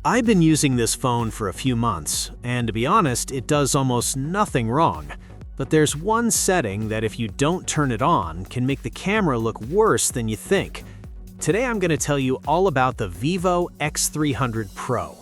I've been using this phone for a few months, and to be honest, it does almost nothing wrong. But there's one setting that if you don't turn it on, can make the camera look worse than you think. Today I'm going to tell you all about the vivo X300 Pro.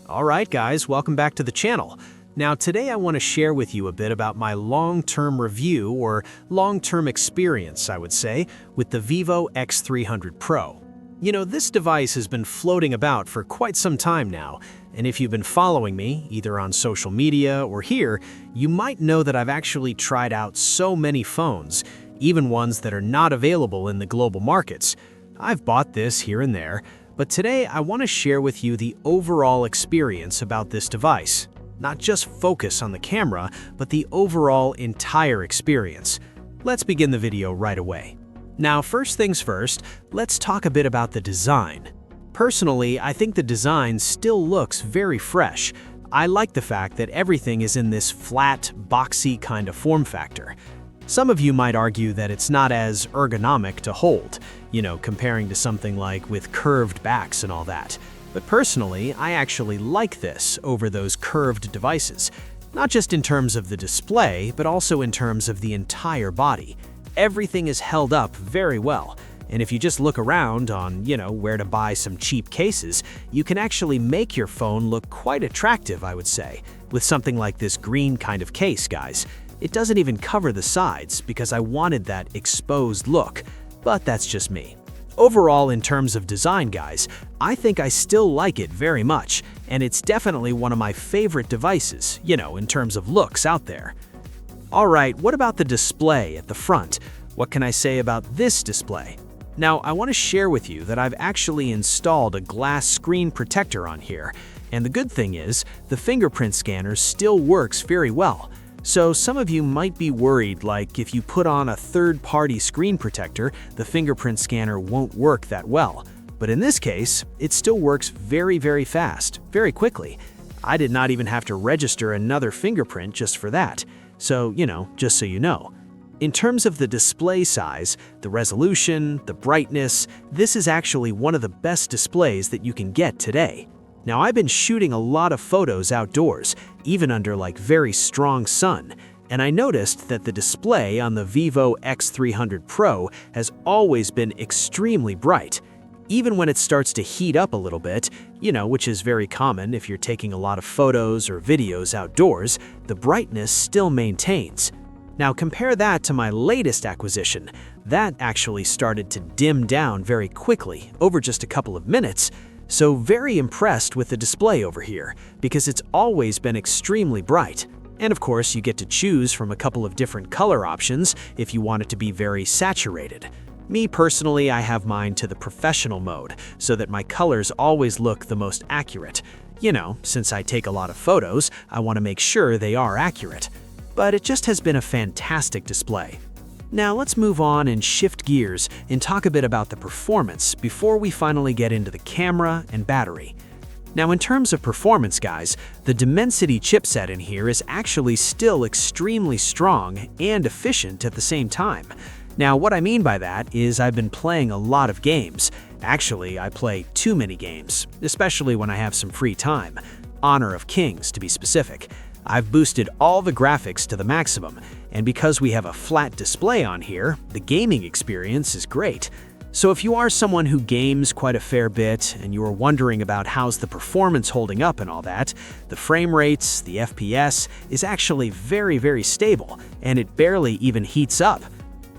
Alright guys, welcome back to the channel. Now today I want to share with you a bit about my long-term review or long-term experience, I would say, with the vivo X300 Pro. You know, this device has been floating about for quite some time now, and if you've been following me, either on social media or here, you might know that I've actually tried out so many phones, even ones that are not available in the global markets. I've bought this here and there, but today I want to share with you the overall experience about this device. Not just focus on the camera, but the overall entire experience. Let's begin the video right away. Now, first things first, let's talk a bit about the design. Personally, I think the design still looks very fresh. I like the fact that everything is in this flat, boxy kind of form factor. Some of you might argue that it's not as ergonomic to hold, comparing to something like with curved backs and all that. But personally, I actually like this over those curved devices, not just in terms of the display, but also in terms of the entire body. Everything is held up very well, and if you just look around on, where to buy some cheap cases, you can actually make your phone look quite attractive, I would say, with something like this green kind of case, guys. It doesn't even cover the sides because I wanted that exposed look, but that's just me. Overall, in terms of design, guys, I think I still like it very much, and it's definitely one of my favorite devices, in terms of looks out there. Alright, what about the display at the front? What can I say about this display? Now, I want to share with you that I've actually installed a glass screen protector on here, and the good thing is, the fingerprint scanner still works very well. So some of you might be worried, like if you put on a third-party screen protector, the fingerprint scanner won't work that well. But in this case, it still works very, very fast, very quickly. I did not even have to register another fingerprint just for that. So, just so you know. In terms of the display size, the resolution, the brightness, this is actually one of the best displays that you can get today. Now, I've been shooting a lot of photos outdoors, even under very strong sun, and I noticed that the display on the vivo X300 Pro has always been extremely bright. Even when it starts to heat up a little bit, which is very common if you're taking a lot of photos or videos outdoors, the brightness still maintains. Now compare that to my latest acquisition. That actually started to dim down very quickly, over just a couple of minutes. So very impressed with the display over here, because it's always been extremely bright. And of course, you get to choose from a couple of different color options if you want it to be very saturated. Me personally, I have mine to the professional mode, so that my colors always look the most accurate. Since I take a lot of photos, I want to make sure they are accurate. But it just has been a fantastic display. Now let's move on and shift gears and talk a bit about the performance before we finally get into the camera and battery. Now in terms of performance, guys, the Dimensity chipset in here is actually still extremely strong and efficient at the same time. Now, what I mean by that is I've been playing a lot of games. Actually, I play too many games, especially when I have some free time. Honor of Kings, to be specific. I've boosted all the graphics to the maximum, and because we have a flat display on here, the gaming experience is great. So if you are someone who games quite a fair bit and you are wondering about how's the performance holding up and all that, the frame rates, the FPS, is actually very, very stable, and it barely even heats up.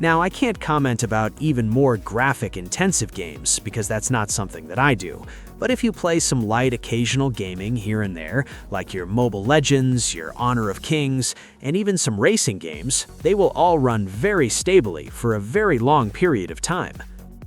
Now, I can't comment about even more graphic-intensive games because that's not something that I do. But if you play some light occasional gaming here and there, like your Mobile Legends, your Honor of Kings, and even some racing games, they will all run very stably for a very long period of time.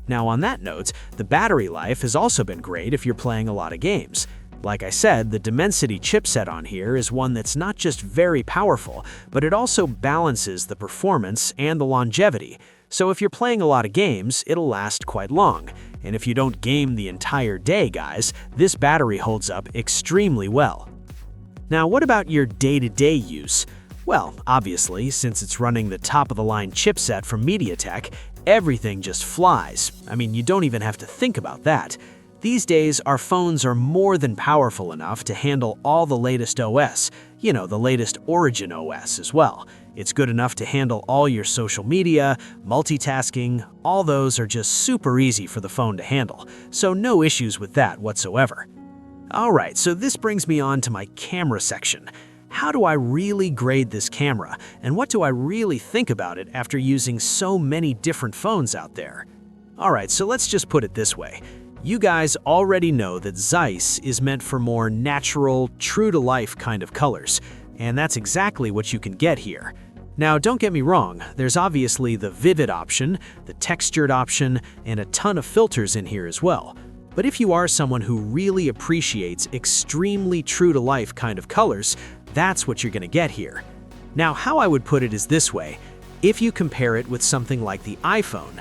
Now, on that note, the battery life has also been great if you're playing a lot of games. Like I said, the Dimensity chipset on here is one that's not just very powerful, but it also balances the performance and the longevity. So if you're playing a lot of games, it'll last quite long. And if you don't game the entire day, guys, this battery holds up extremely well. Now, what about your day-to-day use? Well, obviously, since it's running the top-of-the-line chipset from MediaTek, everything just flies. I mean, you don't even have to think about that. These days, our phones are more than powerful enough to handle all the latest OS, the latest Origin OS as well. It's good enough to handle all your social media, multitasking, all those are just super easy for the phone to handle, so no issues with that whatsoever. Alright, so this brings me on to my camera section. How do I really grade this camera, and what do I really think about it after using so many different phones out there? Alright, so let's just put it this way. You guys already know that Zeiss is meant for more natural, true-to-life kind of colors, and that's exactly what you can get here. Now, don't get me wrong, there's obviously the vivid option, the textured option, and a ton of filters in here as well. But if you are someone who really appreciates extremely true-to-life kind of colors, that's what you're going to get here. Now, how I would put it is this way. If you compare it with something like the iPhone,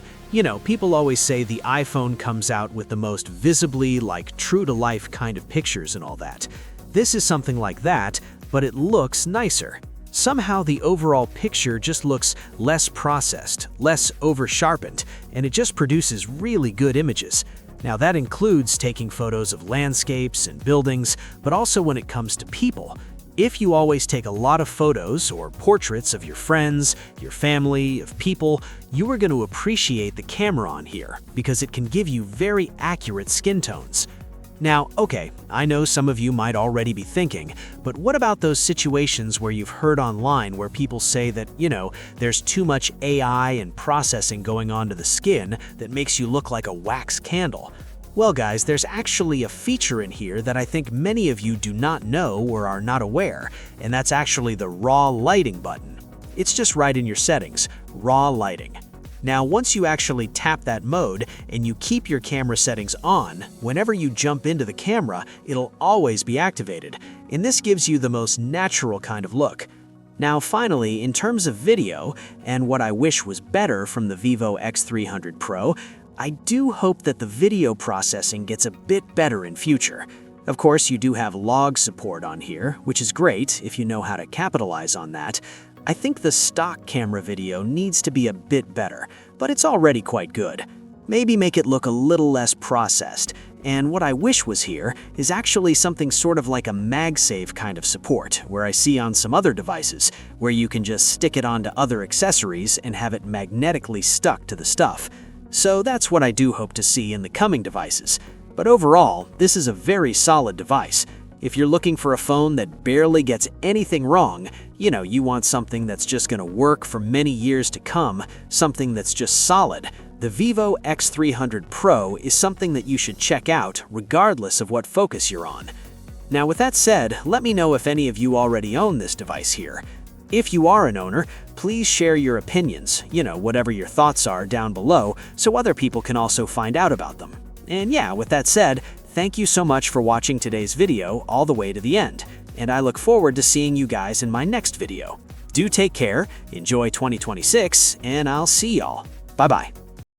people always say the iPhone comes out with the most visibly, true-to-life kind of pictures and all that. This is something like that, but it looks nicer. Somehow the overall picture just looks less processed, less over-sharpened, and it just produces really good images. Now that includes taking photos of landscapes and buildings, but also when it comes to people. If you always take a lot of photos or portraits of your friends, your family, of people, you are going to appreciate the camera on here because it can give you very accurate skin tones. Now, okay, I know some of you might already be thinking, but what about those situations where you've heard online where people say that, there's too much AI and processing going on to the skin that makes you look like a wax candle? Well guys, there's actually a feature in here that I think many of you do not know or are not aware, and that's actually the raw lighting button. It's just right in your settings, raw lighting. Now, once you actually tap that mode and you keep your camera settings on, whenever you jump into the camera, it'll always be activated, and this gives you the most natural kind of look. Now finally, in terms of video, and what I wish was better from the vivo X300 Pro, I do hope that the video processing gets a bit better in future. Of course, you do have log support on here, which is great if you know how to capitalize on that. I think the stock camera video needs to be a bit better, but it's already quite good. Maybe make it look a little less processed, and what I wish was here is actually something sort of like a MagSafe kind of support, where I see on some other devices, where you can just stick it onto other accessories and have it magnetically stuck to the stuff. So that's what I do hope to see in the coming devices. But overall, this is a very solid device. If you're looking for a phone that barely gets anything wrong, you want something that's just going to work for many years to come, something that's just solid, the vivo X300 Pro is something that you should check out regardless of what focus you're on. Now with that said, let me know if any of you already own this device here. If you are an owner, please share your opinions, whatever your thoughts are down below, so other people can also find out about them. And yeah, with that said, thank you so much for watching today's video all the way to the end, and I look forward to seeing you guys in my next video. Do take care, enjoy 2026, and I'll see y'all. Bye-bye.